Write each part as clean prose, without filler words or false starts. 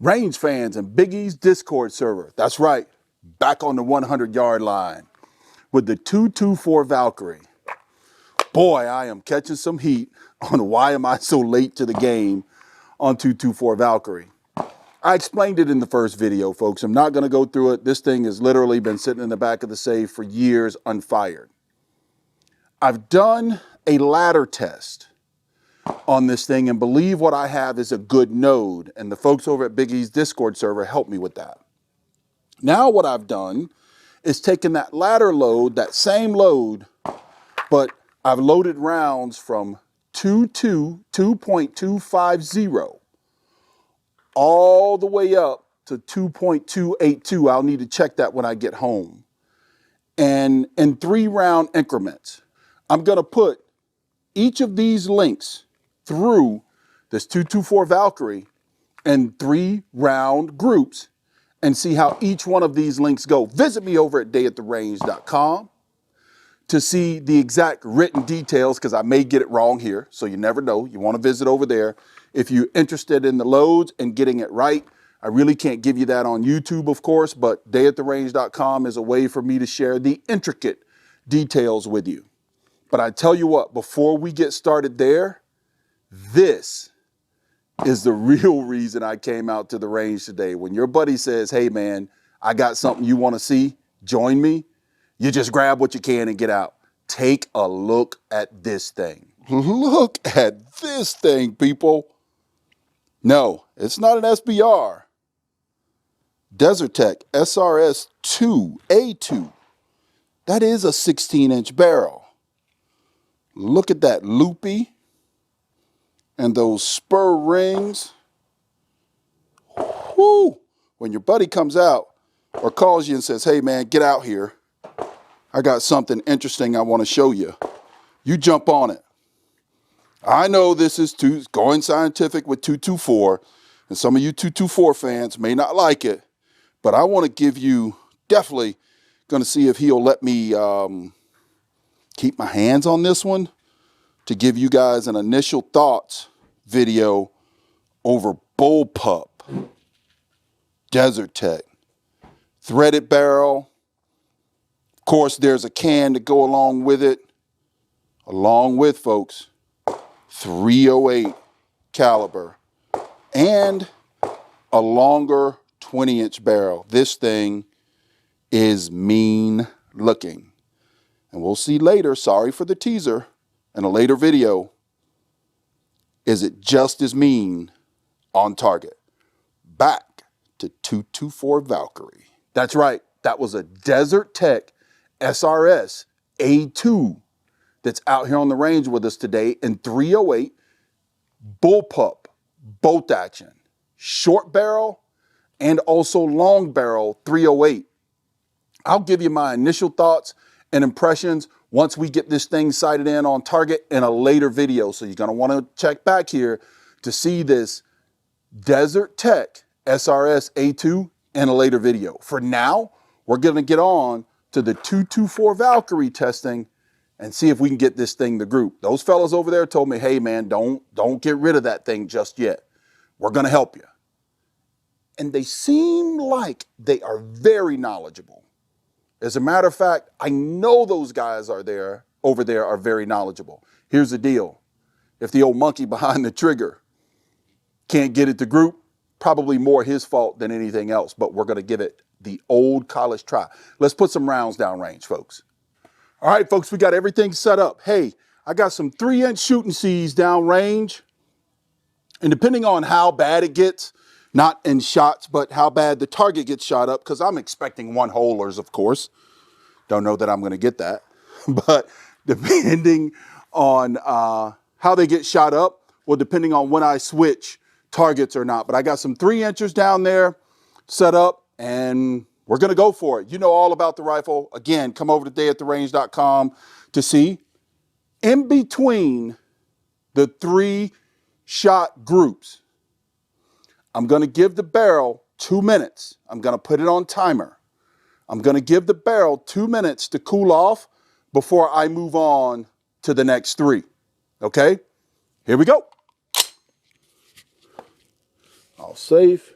Range fans and Big E's Discord server. That's right, back on the 100-yard line with the 224 Valkyrie. Boy, I am catching some heat on why am I so late to the game on 224 Valkyrie. I explained it in the first video, folks. I'm not going to go through it. This thing has literally been sitting in the back of the safe for years unfired. I've done a ladder test on this thing and believe what I have is a good node. And the folks over at Big E's Discord server helped me with that. Now what I've done is taken that ladder load, that same load, but I've loaded rounds from 2.250 all the way up to 2.282. I'll need to check that when I get home. And in 3-round increments, I'm going to put each of these links through this 224 Valkyrie in 3-round groups and see how each one of these links go. Visit me over at dayattherange.com to see the exact written details, because I may get it wrong here, so you never know. You want to visit over there. If you're interested in the loads and getting it right, I really can't give you that on YouTube, of course, but dayattherange.com is a way for me to share the intricate details with you. But I tell you what, before we get started there, this is the real reason I came out to the range today. When your buddy says, hey man, I got something you want to see, join me, you just grab what you can and get out. Take a look at this thing. Look at this thing, people. No, it's not an SBR. Desert Tech SRS 2A2. That is a 16-inch barrel. Look at that loopy and those spur rings. Whoo! When your buddy comes out or calls you and says, hey man, get out here. I got something interesting I want to show you. You jump on it. I know this is going scientific with 224, and some of you 224 fans may not like it, but I want to give you, definitely going to see if he'll let me keep my hands on this one to give you guys an initial thoughts video over Bullpup, Desert Tech, threaded barrel. Of course, there's a can to go along with it. Along with, folks, 308 caliber and a longer 20-inch barrel. This thing is mean looking. And we'll see later, sorry for the teaser, in a later video, is it just as mean on target? Back to 224 Valkyrie. That's right, that was a Desert Tech SRS A2 that's out here on the range with us today in 308 Bullpup bolt action, short barrel and also long barrel 308. I'll give you my initial thoughts and impressions once we get this thing sighted in on target in a later video. So you're going to want to check back here to see this Desert Tech SRS A2 in a later video. For now, we're going to get on to the 224 Valkyrie testing and see if we can get this thing to group. Those fellas over there told me, hey man, don't get rid of that thing just yet. We're going to help you. And they seem like they are very knowledgeable. As a matter of fact, I know those guys over there are very knowledgeable. Here's the deal. If the old monkey behind the trigger can't get it to group, probably more his fault than anything else, but we're going to give it the old college try. Let's put some rounds down range, folks. All right, folks, we got everything set up. Hey, I got some 3-inch shooting C's down range. And depending on how bad it gets, not in shots, but how bad the target gets shot up, because I'm expecting 1-holers, of course. Don't know that I'm going to get that. But depending on how they get shot up, well, depending on when I switch targets or not. But I got some 3-inchers down there set up, and we're going to go for it. You know all about the rifle. Again, come over to dayattherange.com to see. In between the 3-shot groups, I'm going to give the barrel 2 minutes. I'm going to put it on timer. I'm going to give the barrel 2 minutes to cool off before I move on to the next 3. Okay? Here we go. All safe.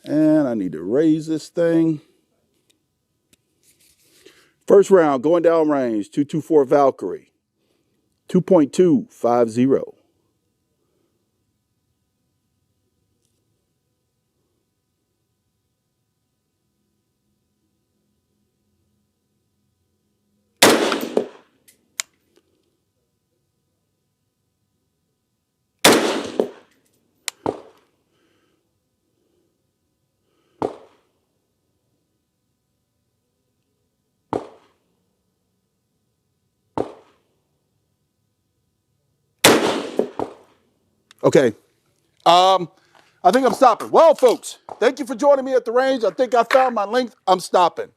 And I need to raise this thing. First round, going down range, 224 Valkyrie, 2.250. Okay. I think I'm stopping. Well, folks, thank you for joining me at the range. I think I found my length. I'm stopping.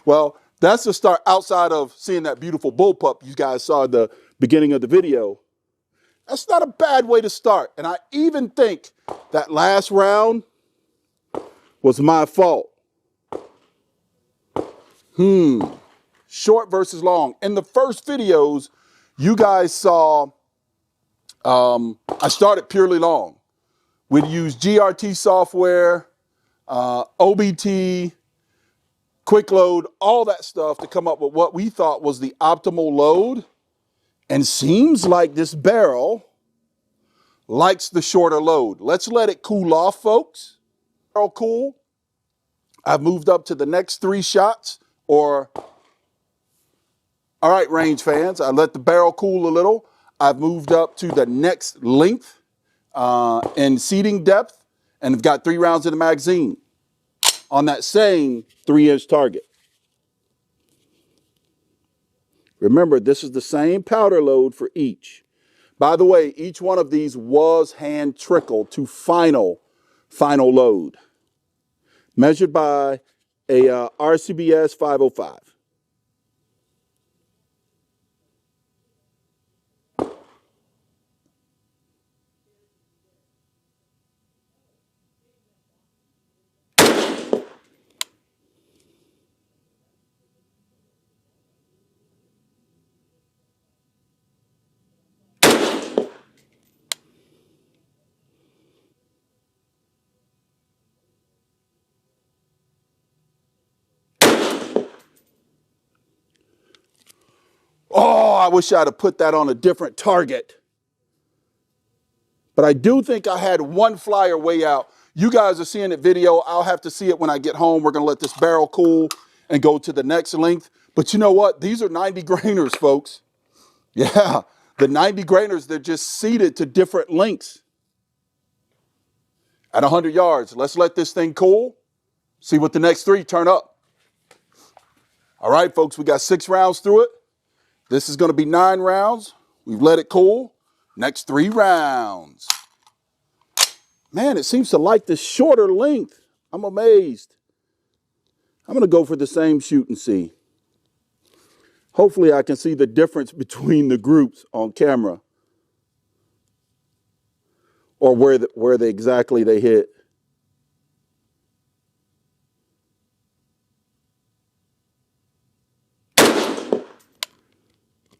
Well, that's the start. Outside of seeing that beautiful bullpup you guys saw at the beginning of the video, that's not a bad way to start. And I even think that last round was my fault. Short versus long. In the first videos, you guys saw I started purely long. We'd use GRT software, OBT, quick load, all that stuff to come up with what we thought was the optimal load. And seems like this barrel likes the shorter load. Let's let it cool off, folks. Barrel cool. I've moved up to the next 3 shots. All right, range fans, I let the barrel cool a little. I've moved up to the next length and seating depth, and I've got 3 rounds in the magazine on that same 3-inch target. Remember, this is the same powder load for each. By the way, each one of these was hand trickled to final load, measured by a RCBS 505. Oh, I wish I'd have put that on a different target. But I do think I had one flyer way out. You guys are seeing it video. I'll have to see it when I get home. We're going to let this barrel cool and go to the next length. But you know what? These are 90 grainers, folks. Yeah, the 90 grainers, they're just seated to different lengths. At 100 yards, let's let this thing cool. See what the next 3 turn up. All right, folks, we got 6 rounds through it. This is going to be 9 rounds. We've let it cool. Next 3 rounds. Man, it seems to like the shorter length. I'm amazed. I'm going to go for the same shoot and see. Hopefully I can see the difference between the groups on camera. Or where they exactly they hit.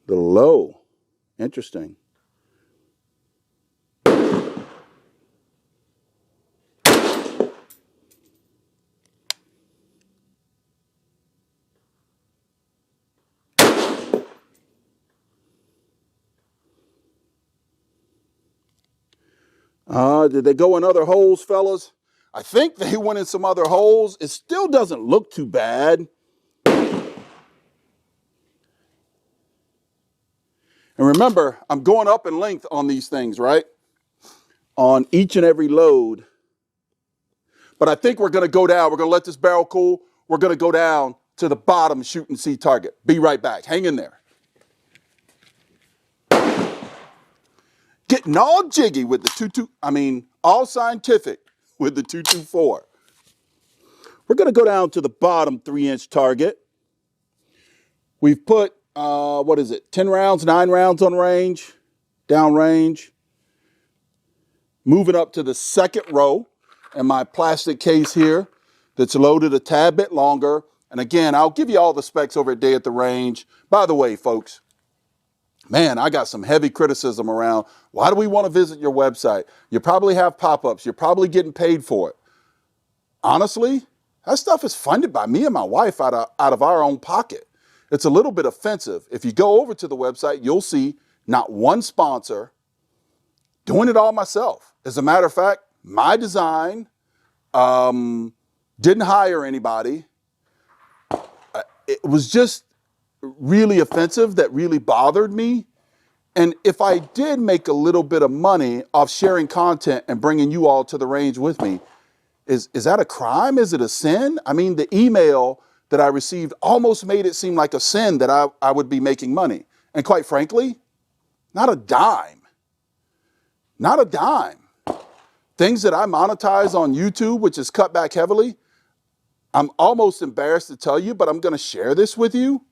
The low. Interesting. Did they go in other holes, fellas? I think they went in some other holes. It still doesn't look too bad. And remember, I'm going up in length on these things, right? On each and every load. But I think we're going to go down. We're going to let this barrel cool. We're going to go down to the bottom shoot and see target. Be right back. Hang in there. Getting all jiggy with the all scientific with the 224. We're going to go down to the bottom 3-inch target. We've put, 10 rounds, 9 rounds on range, down range. Moving up to the second row in my plastic case here that's loaded a tad bit longer. And again, I'll give you all the specs over a day at the range. By the way, folks, Man, I got some heavy criticism around, why do we want to visit your website? You probably have pop-ups. You're probably getting paid for it. Honestly, that stuff is funded by me and my wife out of our own pocket. It's a little bit offensive. If you go over to the website, you'll see not one sponsor, doing it all myself. As a matter of fact, my design, didn't hire anybody. It was just really offensive. That really bothered me. And if I did make a little bit of money off sharing content and bringing you all to the range with me, is that a crime? Is it a sin? I mean, the email that I received almost made it seem like a sin that I would be making money. And quite frankly, not a dime. Not a dime. Things that I monetize on YouTube, which is cut back heavily, I'm almost embarrassed to tell you, but I'm going to share this with you.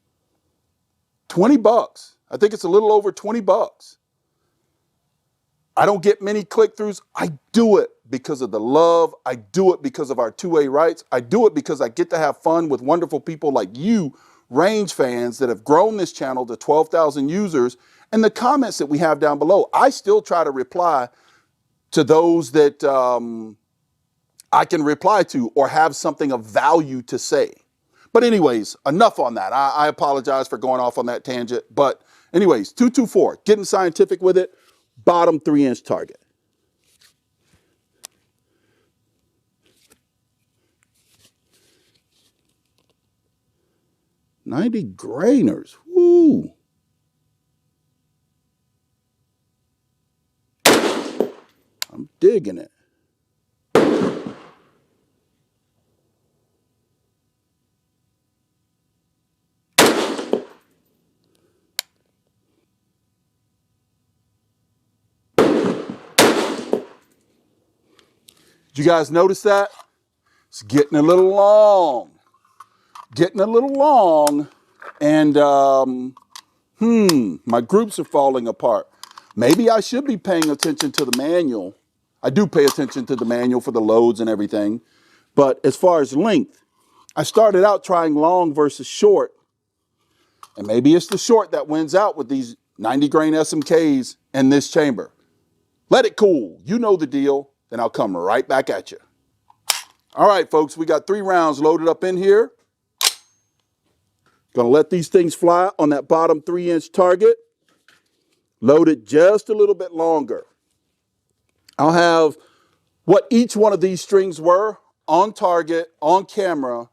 20 bucks. I think it's a little over 20 bucks. I don't get many click-throughs. I do it because of the love. I do it because of our 2A rights. I do it because I get to have fun with wonderful people like you, range fans that have grown this channel to 12,000 users, and the comments that we have down below. I still try to reply to those that I can reply to or have something of value to say. But anyways, enough on that. I apologize for going off on that tangent. But anyways, 224, getting scientific with it, bottom 3-inch target. $90 grainers. Woo. I'm digging it. Did you guys notice that? It's getting a little long. Getting a little long. And, my groups are falling apart. Maybe I should be paying attention to the manual. I do pay attention to the manual for the loads and everything. But as far as length, I started out trying long versus short. And maybe it's the short that wins out with these 90 grain SMKs in this chamber. Let it cool. You know the deal. Then I'll come right back at you. All right, folks, we got 3 rounds loaded up in here. Gonna let these things fly on that bottom 3-inch target. Load it just a little bit longer. I'll have what each one of these strings were on target, on camera,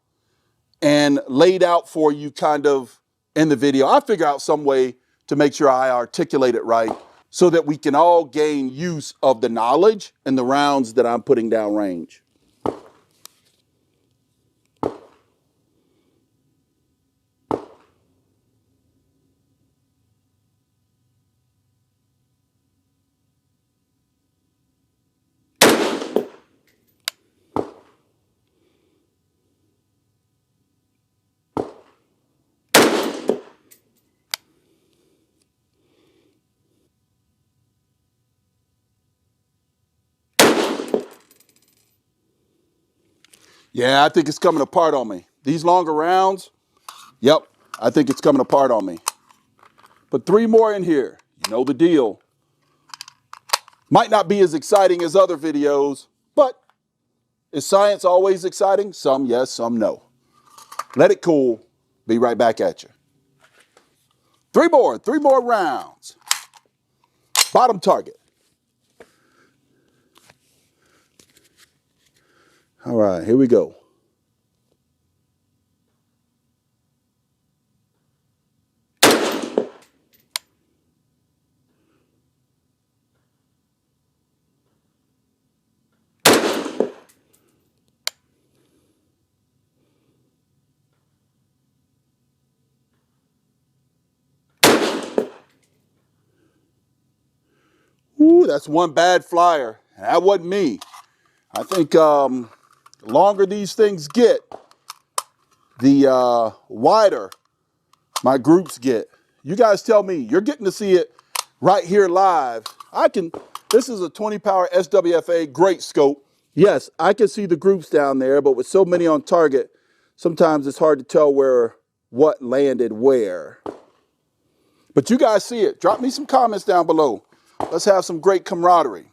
and laid out for you kind of in the video. I'll figure out some way to make sure I articulate it right so that we can all gain use of the knowledge and the rounds that I'm putting down range. Yeah, I think it's coming apart on me. These longer rounds, yep, I think it's coming apart on me. But 3 more in here. You know the deal. Might not be as exciting as other videos, but is science always exciting? Some yes, some no. Let it cool. Be right back at you. 3 more rounds. Bottom target. All right, here we go. Ooh, that's one bad flyer. That wasn't me. I think the longer these things get, the wider my groups get. You guys tell me, you're getting to see it right here live. This is a 20 power SWFA, great scope. Yes, I can see the groups down there, but with so many on target, sometimes it's hard to tell what landed where. But you guys see it. Drop me some comments down below. Let's have some great camaraderie.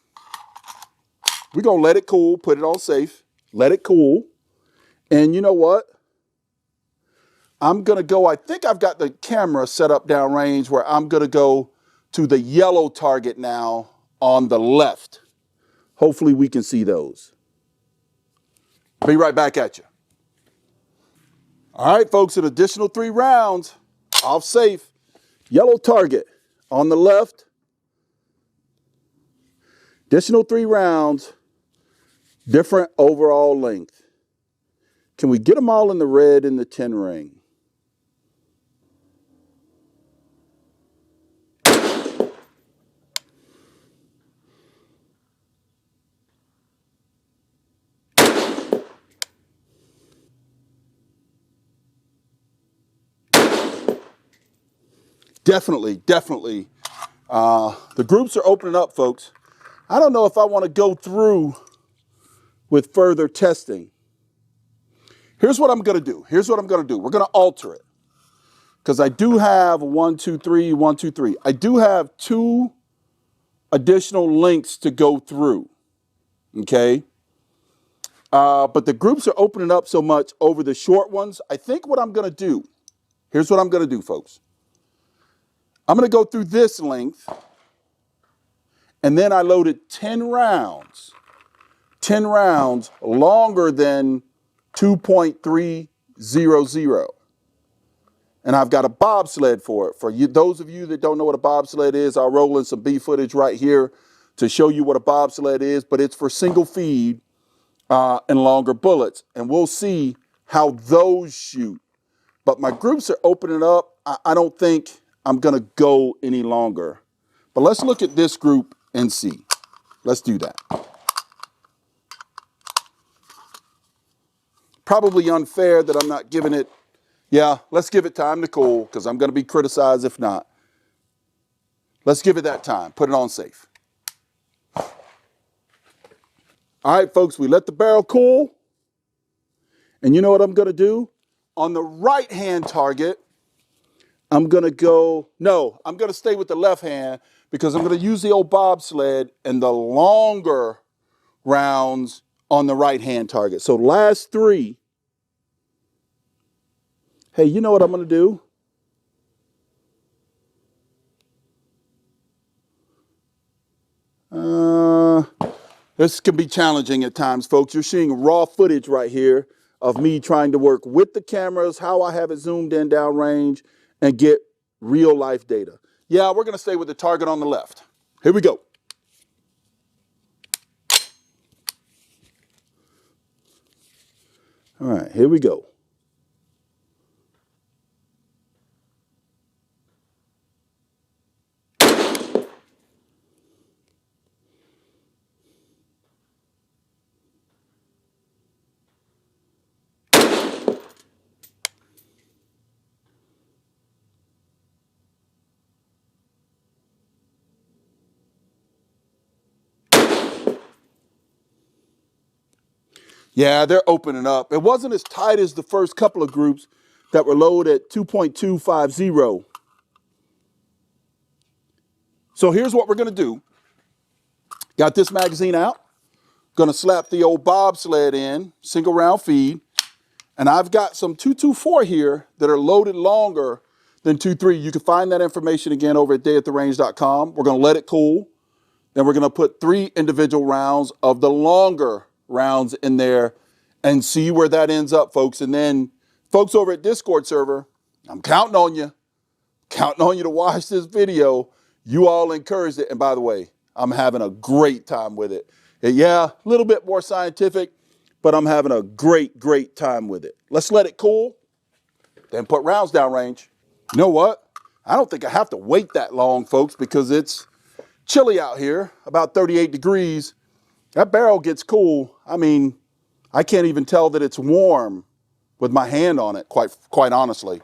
We're going to let it cool, put it on safe, let it cool. And you know what? I'm going to go, I think I've got the camera set up downrange where I'm going to go to the yellow target now on the left. Hopefully we can see those. Be right back at you. All right, folks, an additional 3 rounds off safe. Yellow target on the left. Additional 3 rounds, different overall length. Can we get them all in the red in the 10 ring? Definitely. The groups are opening up, folks. I don't know if I want to go through with further testing. Here's what I'm going to do. We're going to alter it. Because I do have 1, 2, 3, 1, 2, 3. I do have 2 additional links to go through. Okay? But the groups are opening up so much over the short ones. I think what I'm going to do, here's what I'm going to do, folks. I'm going to go through this length, and then I loaded 10 rounds longer than 2.300. And I've got a bobsled for it. For you, those of you that don't know what a bobsled is, I'll roll in some B footage right here to show you what a bobsled is, but it's for single feed and longer bullets. And we'll see how those shoot. But my groups are opening up. I don't think I'm going to go any longer. But let's look at this group and see. Let's do that. Probably unfair that I'm not giving it. Yeah, let's give it time to cool because I'm going to be criticized if not. Let's give it that time. Put it on safe. All right, folks, we let the barrel cool. And you know what I'm going to do? On the right-hand target, I'm going to go, no, I'm going to stay with the left hand because I'm going to use the old bobsled and the longer rounds on the right-hand target. So last 3. Hey, you know what I'm going to do? This can be challenging at times, folks. You're seeing raw footage right here of me trying to work with the cameras, how I have it zoomed in downrange, and get real life data. Yeah, we're going to stay with the target on the left. Here we go. All right, here we go. Yeah, they're opening up. It wasn't as tight as the first couple of groups that were loaded at 2.250. So here's what we're going to do. Got this magazine out. Going to slap the old bobsled in, single round feed. And I've got some 224 here that are loaded longer than 23. You can find that information again over at dayattherange.com. We're going to let it cool. Then we're going to put 3 individual rounds of the longer rounds in there and see where that ends up, folks. And then folks over at Discord server, I'm counting on you to watch this video. You all encouraged it. And by the way, I'm having a great time with it. Yeah, a little bit more scientific, but I'm having a great time with it. Let's let it cool, then put rounds downrange. You know what? I don't think I have to wait that long, folks, because it's chilly out here, about 38 degrees. That barrel gets cool. I mean, I can't even tell that it's warm with my hand on it, quite honestly.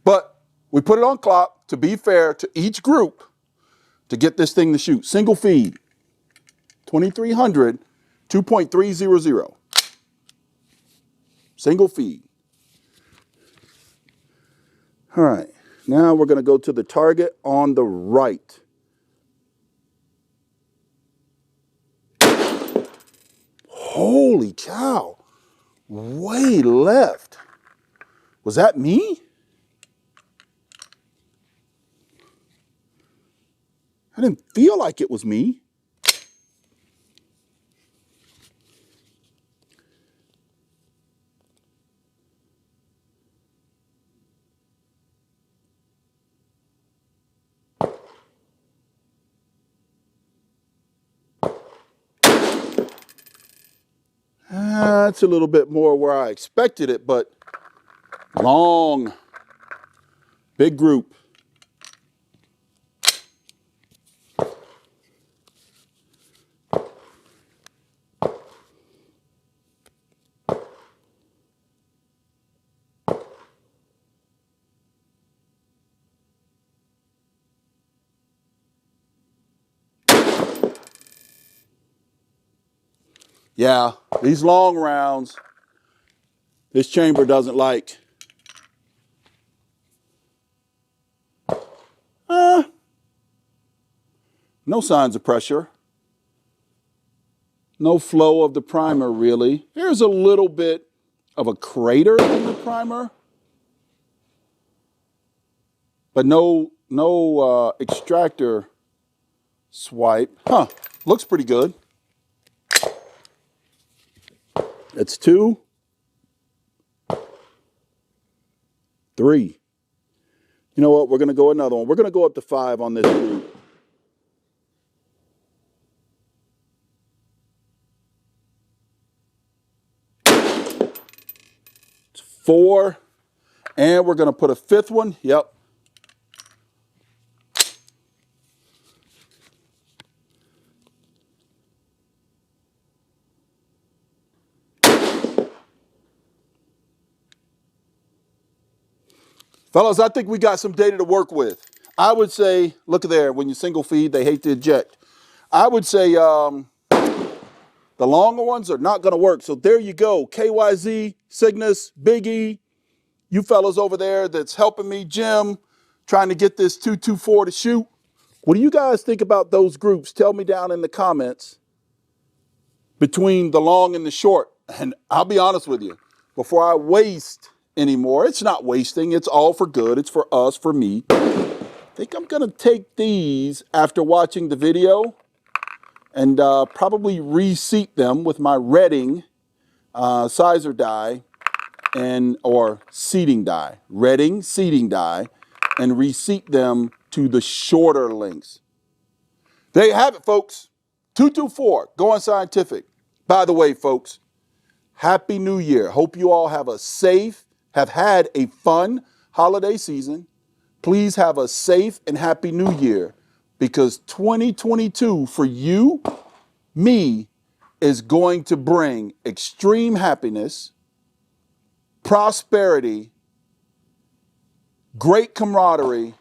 But we put it on clock to be fair to each group to get this thing to shoot. Single feed, 2300, 2.300. Single feed. All right. Now we're going to go to the target on the right. Holy cow. Way left. Was that me? I didn't feel like it was me. That's a little bit more where I expected it, but long, big group. Yeah, these long rounds, this chamber doesn't like. No signs of pressure. No flow of the primer, really. There's a little bit of a crater in the primer, but no extractor swipe. Huh, looks pretty good. It's 2, 3. You know what? We're going to go another one. We're going to go up to 5 on this group. It's 4. And we're going to put a 5th one. Yep. Fellas, I think we got some data to work with. I would say, look there, when you single feed, they hate to eject. I would say the longer ones are not going to work. So there you go. KYZ, Cygnus, Big E, you fellas over there that's helping me, Jim, trying to get this 224 to shoot. What do you guys think about those groups? Tell me down in the comments between the long and the short. And I'll be honest with you, before I waste anymore, it's not wasting, it's all for good, it's for us, for me. I think I'm gonna take these after watching the video and probably reseat them with my Redding sizer die or seating die. Redding seating die and reseat them to the shorter lengths. There you have it, folks. 224, going scientific. By the way, folks, Happy New Year. Hope you all have had a fun holiday season. Please have a safe and happy New Year, because 2022 for you, me, is going to bring extreme happiness, prosperity, great camaraderie,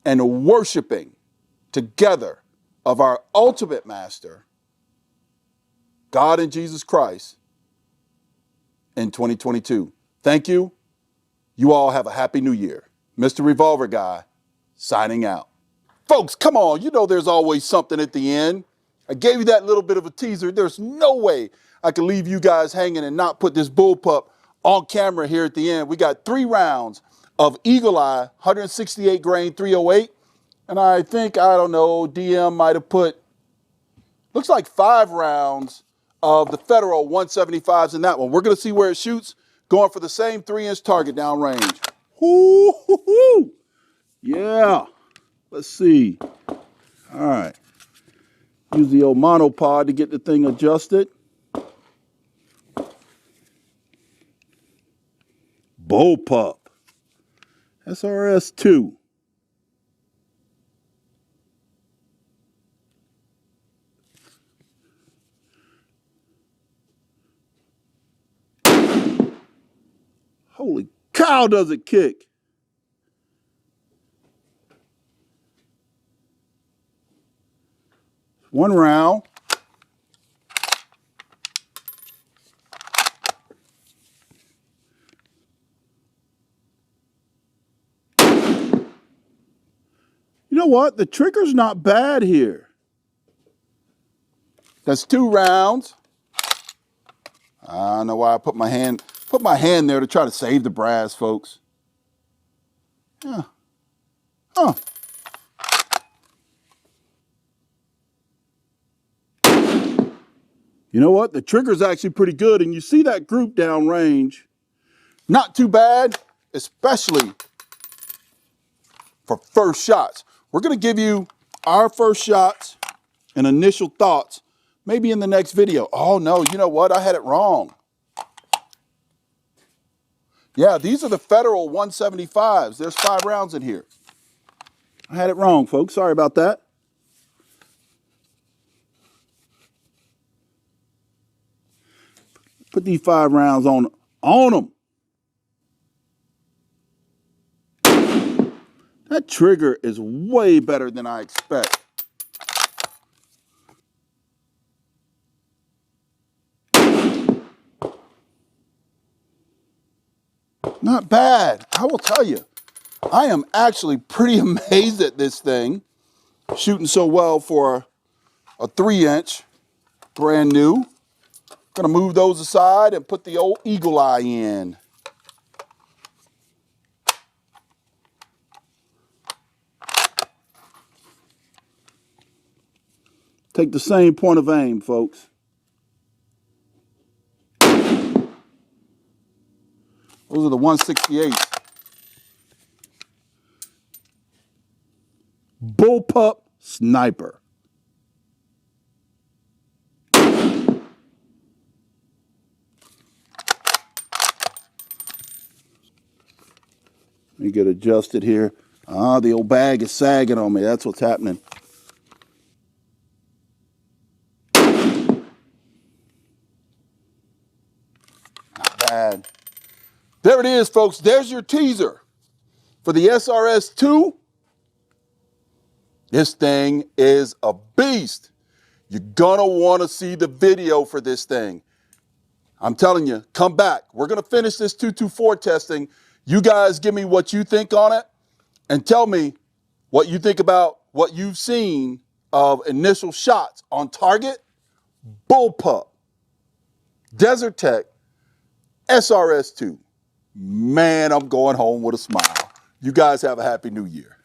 and a worshiping together of our ultimate master, God and Jesus Christ, in 2022. Thank you. You all have a happy New Year. Mr. Revolver Guy, signing out. Folks, come on. You know there's always something at the end. I gave you that little bit of a teaser. There's no way I can leave you guys hanging and not put this Bullpup on camera here at the end. We got 3 rounds of Eagle Eye 168 grain 308. And I think, I don't know, DM might have put, looks like 5 rounds of the Federal 175s in that one. We're going to see where it shoots, going for the same 3-inch target downrange. Woo-hoo-hoo. Yeah. Let's see. All right. Use the old monopod to get the thing adjusted. Bullpup. SRS-2. Holy cow, does it kick. One round. know what? The trigger's not bad here. That's 2 rounds. I don't know why I put my hand there to try to save the brass, folks. Yeah. Huh. You know what? The trigger's actually pretty good, and you see that group down range. Not too bad, especially for first shots. We're gonna give you our first shots and initial thoughts, maybe in the next video. Oh no, you know what? I had it wrong. Yeah, these are the Federal 175s. There's 5 rounds in here. I had it wrong, folks. Sorry about that. Put these 5 rounds on them. That trigger is way better than I expect. Not bad. I will tell you, I am actually pretty amazed at this thing. Shooting so well for a 3-inch, brand new. Gonna move those aside and put the old Eagle Eye in. Take the same point of aim, folks. Those are the 168s. Bullpup Sniper. Let me get adjusted here. The old bag is sagging on me. That's what's happening. Not bad. There it is, folks. There's your teaser for the SRS-2. This thing is a beast. You're gonna want to see the video for this thing. I'm telling you, come back. We're gonna finish this 224 testing. You guys give me what you think on it and tell me what you think about what you've seen of initial shots on target, Bullpup, Desert Tech, SRS-2. Man, I'm going home with a smile. You guys have a happy new year.